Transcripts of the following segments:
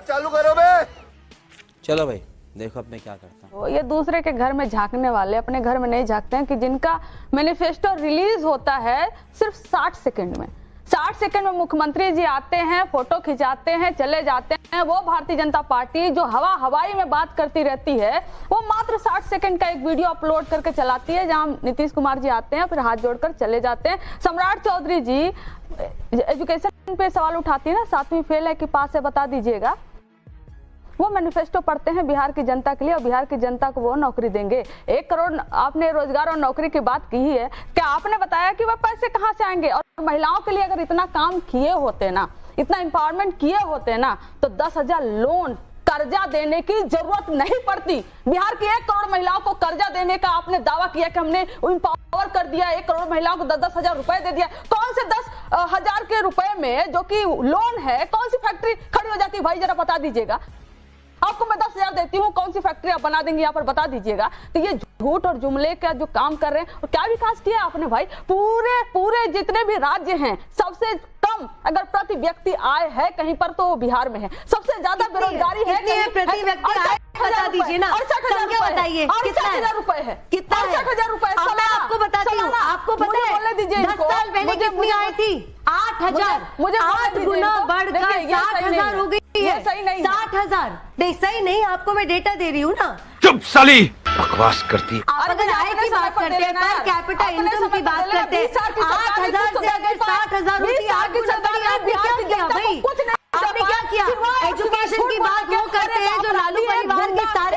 चालू करो बे। चलो भाई देखो अब मैं क्या करता हूँ। ये दूसरे के घर में झांकने वाले अपने घर में नहीं झांकते हैं कि जिनका मैनिफेस्टो रिलीज होता है सिर्फ 60 सेकंड में। 60 सेकंड में मुख्यमंत्री जी आते हैं, फोटो खिंचाते हैं, चले जाते हैं। वो भारतीय जनता पार्टी जो हवाई में बात करती रहती है, वो मात्र 60 सेकंड का एक वीडियो अपलोड करके चलाती है, जहां नीतीश कुमार जी आते हैं, फिर हाथ जोड़कर चले जाते हैं। सम्राट चौधरी जी एजुकेशन पे सवाल उठाती है ना, 7वीं फेल है कि पास है बता दीजिएगा। वो मैनिफेस्टो पढ़ते हैं बिहार की जनता के लिए, और बिहार की जनता को वो नौकरी देंगे। 1 करोड़ आपने रोजगार और नौकरी की बात की है, क्या आपने बताया कि वह पैसे कहां से आएंगे? और महिलाओं के लिए अगर इतना काम किए होते ना, इतना एम्पावरमेंट किए होते ना, तो 10,000 लोन कर्जा देने की जरूरत नहीं पड़ती। बिहार की 1 करोड़ महिलाओं को कर्जा देने का आपने दावा किया कि हमने एम्पावर कर दिया, 1 करोड़ महिलाओं को 10-10 हजार रुपए दे दिया। कौन से 10,000 के रुपए में जो कि लोन है, कौन सी फैक्ट्री खड़ी हो जाती है भाई, जरा बता दीजिएगा। आपको मैं 10,000 देती हूँ, कौन सी फैक्ट्री आप बना देंगे यहाँ पर बता दीजिएगा। तो ये झूठ और जुमले का जो काम कर रहे हैं, और क्या विकास किया आपने भाई? पूरे जितने भी राज्य हैं, सबसे कम अगर प्रति व्यक्ति आय है कहीं पर तो वो बिहार में है। सबसे ज्यादा बेरोजगारी है प्रति व्यक्ति आय बता दीजिए ना, 68,000 बताइए कितना रुपए है, कितना 68,000 रुपए। मैं आपको बताती हूँ, आपको पता है 10 साल पहले कितनी आई थी? 8,000। मुझे 8 गुना बढ़कर 60,000 हो गई है। सही नहीं, 60,000 नहीं, सही नहीं। आपको मैं डेटा दे रही हूँ ना। चुप साली, बकवास करती। आप अगर आय की बात करते हैं, पर कैपिटा इनकम की बात करते हैं, 8,000 से अगर 60,000 होती, 8 गुना बढ़ी, आपने क्या किया भाई? आपने क्या किया? एजुकेशन की बात वो करते हैं जो लालू परिवार के सारे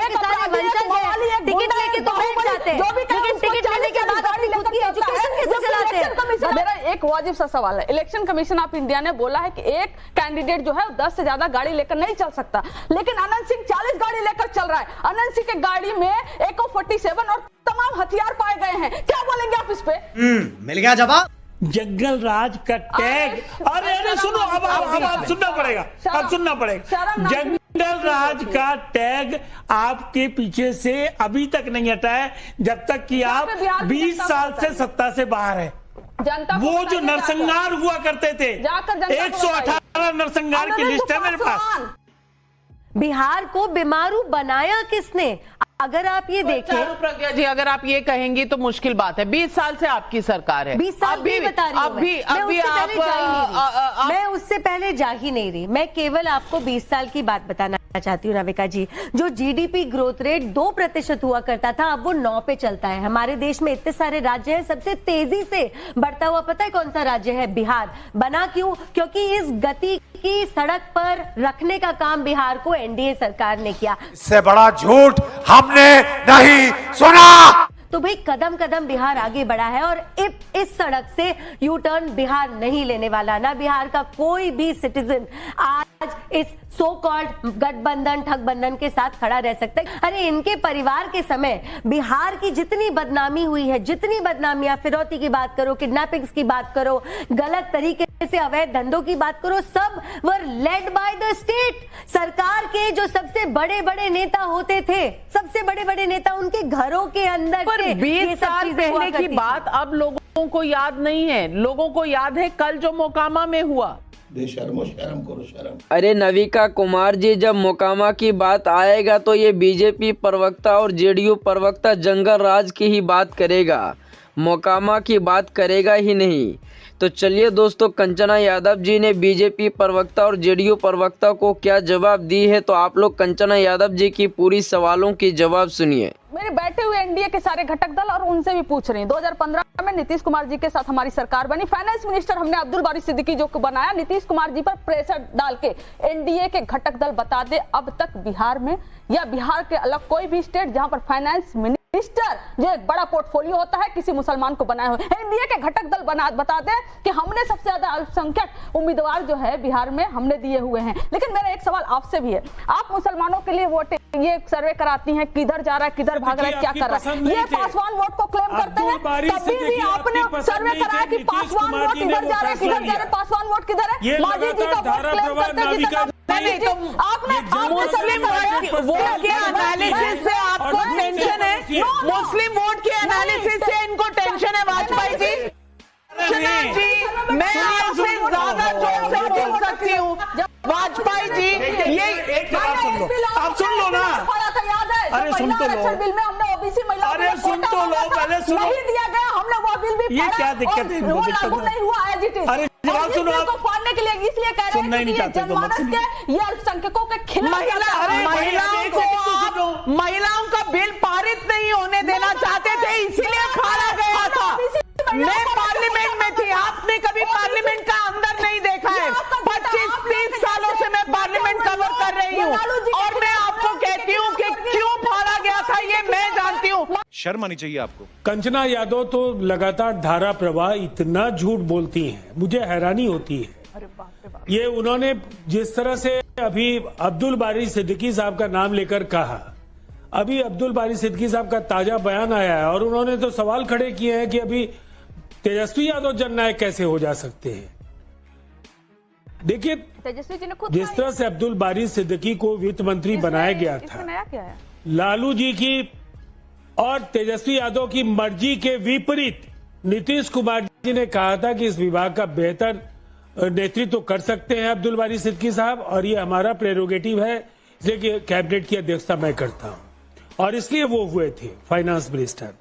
वंशज हैं, टिकट लेके तो बैठ जाते हैं, लेकिन टिकट लेने के बाद अपनी खुद की एजुकेशन कैसे चलाते हैं? मेरा एक वाजिब सा सवाल है, इलेक्शन कमीशन ऑफ इंडिया ने बोला है कि एक कैंडिडेट जो है 10 से ज्यादा गाड़ी लेकर नहीं चल सकता, लेकिन अनंत सिंह 40 गाड़ी लेकर चल रहा है। अनंत सिंह की गाड़ी में AK-47 और तमाम हथियार पाए गए हैं। क्या बोलेंगे आप इस पे? मिल गया जवाब। जंगल राज का टैग, अरे सुनो, अब सुनना पड़ेगा, अब सुनना पड़ेगा। जंगल राज का टैग आपके पीछे से अभी तक नहीं हटा है, जब तक कि आप 20 साल से सत्ता से बाहर है। वो जो नरसंहार हुआ करते थे, 118 नरसंहार की लिस्ट है मेरे पास। बिहार को बीमारू बनाया किसने? अगर आप ये देखें प्रज्ञा जी, अगर आप ये कहेंगी तो मुश्किल बात है। 20 साल से आपकी सरकार है। 20 साल भी बता रही हूँ, मैं उससे पहले जा ही नहीं रही। मैं केवल आपको 20 साल की बात बताना चाहती हूँ नाविका जी। जो GDP ग्रोथ रेट 2% हुआ करता था, अब वो 9 पे चलता है। हमारे देश में इतने सारे राज्य हैं, सबसे तेजी से बढ़ता हुआ पता है कौन सा राज्य है? बिहार। बना क्यों? क्योंकि इस गति की सड़क पर रखने का काम बिहार को NDA सरकार ने किया। इससे बड़ा झूठ हमने नहीं सुना। तो भाई कदम कदम बिहार आगे बढ़ा है, और इस सड़क से यू टर्न बिहार नहीं लेने वाला। ना बिहार का कोई भी सिटीजन आज इस सो कॉल्ड गठबंधन ठगबंधन के साथ खड़ा रह सकता है। अरे इनके परिवार के समय बिहार की जितनी बदनामी हुई है, जितनी बदनामियां, फिरौती की बात करो, किडनैपिंग्स की बात करो, गलत तरीके से अवैध धंधों की बात करो, सब वर लेड बाय द स्टेट। सरकार के जो सबसे बड़े बड़े नेता होते थे, सबसे बड़े बड़े नेता, उनके घरों के अंदर पर 20 साल पहले की बात अब लोगों को याद नहीं है। लोगों को याद है कल जो मोकामा में हुआ। शर्म करो शर्म। अरे नविका कुमार जी, जब मोकामा की बात आएगा तो ये बीजेपी प्रवक्ता और जेडीयू प्रवक्ता जंगल राज की ही बात करेगा, मोकामा की बात करेगा ही नहीं। तो चलिए दोस्तों, कंचना यादव जी ने बीजेपी प्रवक्ता और जेडीयू प्रवक्ता को क्या जवाब दी है, तो आप लोग कंचना यादव जी की पूरी सवालों की जवाब सुनिए। मेरे बैठे हुए एनडीए के सारे घटक दल, और उनसे भी पूछ रही हूँ, 2015 में नीतीश कुमार जी के साथ हमारी सरकार बनी, फाइनेंस मिनिस्टर हमने अब्दुल बारी सिद्दीकी जो बनाया, नीतीश कुमार जी पर प्रेशर डाल के एनडीए के घटक दल बता दे अब तक बिहार में या बिहार के अलग कोई भी स्टेट जहां पर फाइनेंस मिनिस्टर जो एक बड़ा पोर्टफोलियो होता है किसी मुसलमान को बनाए हुए, एनडीए के घटक दल बता दें कि हमने सबसे ज्यादा अल्पसंख्यक उम्मीदवार जो है बिहार में हमने दिए हुए हैं। लेकिन मेरा एक सवाल आपसे भी है, आप मुसलमानों के लिए वोट ये सर्वे कराती हैं, किधर जा रहा है, किधर भाग रहा है, क्या कर रहा है, ये पासवान वोट को क्लेम करते हैं। कभी भी आपने सर्वे कराया कि पासवान वोट इधर जा रहा है, किधर जा रहा है, पासवान वोट किधर है? मांझी जी का वोट क्लेम करते हैं जितना आपने सर्वे कराया, वोट के एनालिसिस से आपको टेंशन है, मुस्लिम वोट के एनालिसिस से इनको टेंशन है वाजपेयी जी। मैं आपसे ज्यादा जोर से बोल सकती हूँ वाजपेयी जी, ये एक बात सुन लो, आप सुन लो ना। अरे सुन तो लो, बिल में हमने ओबीसी महिलाओं अरे सुन तो लो, पहले सुनो। नहीं दिया गया, हमने वो बिल भी ये पढ़ा क्या दिक्कत है? और वो लागू नहीं हुआ एज इट इज। अरे जवाब सुनो आप। फाड़ने के लिए इसलिए कह रहे हैं कि ये जनमानस के, ये अल्पसंख्यकों के खिलाफ महिलाओं का बिल पारित नहीं होने देना चाहते थे, इसीलिए फाड़ा गया था। मैं पार्लियामेंट में थी, आपने कभी पार्लियामेंट का अंदर नहीं देखा है। 25-30 सालों से मैं पार्लियामेंट कवर कर रही हूँ और मैं आपको कहती हूँ कि क्यों फाड़ा गया था ये मैं जानती हूँ। शर्म आनी चाहिए आपको। कंचना यादव तो लगातार धारा प्रवाह इतना झूठ बोलती हैं, मुझे हैरानी होती है। ये उन्होंने जिस तरह से अभी अब्दुल बारी सिद्दीकी साहब का नाम लेकर कहा, अभी अब्दुल बारी सिद्दीकी साहब का ताजा बयान आया है और उन्होंने तो सवाल खड़े किए हैं कि अभी तेजस्वी यादव जननायक कैसे हो जा सकते हैं। देखिए, तेजस्वी जी ने खुद जिस तरह से अब्दुल बारी सिद्दीकी को वित्त मंत्री बनाया गया था, नया क्या है? लालू जी की और तेजस्वी यादव की मर्जी के विपरीत नीतीश कुमार जी ने कहा था कि इस विभाग का बेहतर नेतृत्व कर सकते हैं अब्दुल बारी सिद्दीकी साहब, और ये हमारा प्रेरोगेटिव है, इसलिए कि कैबिनेट की अध्यक्षता मैं करता हूं, और इसलिए वो हुए थे फाइनेंस मिनिस्टर।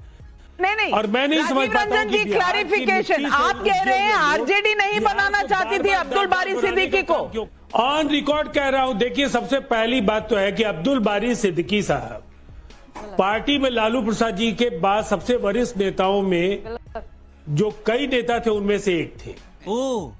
नहीं, और मैं नहीं समझ पाता हूं कि क्लैरिफिकेशन आप कह रहे हैं आरजेडी नहीं बनाना चाहती थी अब्दुल बारी सिद्दीकी को। ऑन रिकॉर्ड कह रहा हूं। देखिए, सबसे पहली बात तो है कि अब्दुल बारी सिद्दीकी साहब पार्टी में लालू प्रसाद जी के बाद सबसे वरिष्ठ नेताओं में जो कई नेता थे उनमें से एक थे। ओह,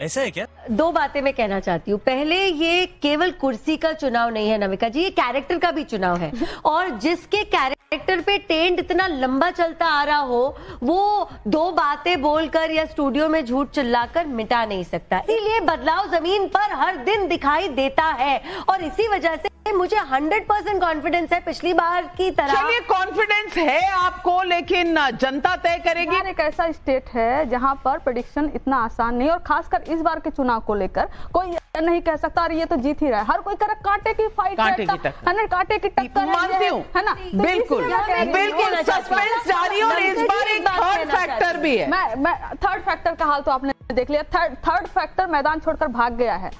ऐसा है क्या? दो बातें मैं कहना चाहती हूँ। पहले, ये केवल कुर्सी का चुनाव नहीं है नमिका जी, ये कैरेक्टर का भी चुनाव है, और जिसके कैरेक्टर पे टेंट इतना लंबा चलता आ रहा हो, वो दो बातें बोलकर या स्टूडियो में झूठ चिल्लाकर मिटा नहीं सकता। इसीलिए बदलाव जमीन पर हर दिन दिखाई देता है, और इसी वजह से मुझे 100% कॉन्फिडेंस है पिछली बार की तरह। चलिए, कॉन्फिडेंस है आपको, लेकिन जनता तय करेगी। एक ऐसा स्टेट है जहां पर प्रेडिक्शन इतना आसान नहीं, और खासकर इस बार के चुनाव को लेकर कोई नहीं कह सकता और ये तो जीत ही रहा है। हर कोई करे कांटे की फाइट, कांटे की टक्कर, कांटे की टक्कर मानती हूँ, है ना? बिल्कुल बिल्कुल सस्पेंस जारी, और इस बार एक थर्ड फैक्टर भी है। मैं थर्ड फैक्टर का हाल तो आपने देख लिया। थर्ड फैक्टर मैदान छोड़कर भाग गया है।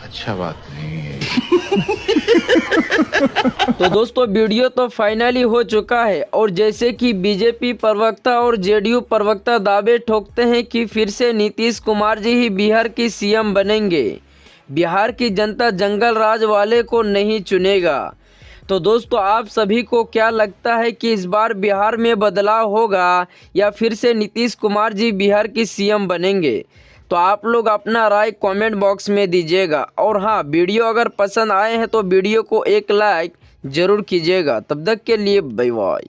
अच्छा बात नहीं है। तो दोस्तों, वीडियो तो फाइनली हो चुका है, और जैसे कि बीजेपी प्रवक्ता और जेडीयू प्रवक्ता दावे ठोकते हैं कि फिर से नीतीश कुमार जी ही बिहार की सीएम बनेंगे, बिहार की जनता जंगल राज वाले को नहीं चुनेगा। तो दोस्तों, आप सभी को क्या लगता है कि इस बार बिहार में बदलाव होगा या फिर से नीतीश कुमार जी बिहार की सीएम बनेंगे? तो आप लोग अपना राय कमेंट बॉक्स में दीजिएगा, और हाँ, वीडियो अगर पसंद आए हैं तो वीडियो को एक लाइक जरूर कीजिएगा। तब तक के लिए बाय बाय।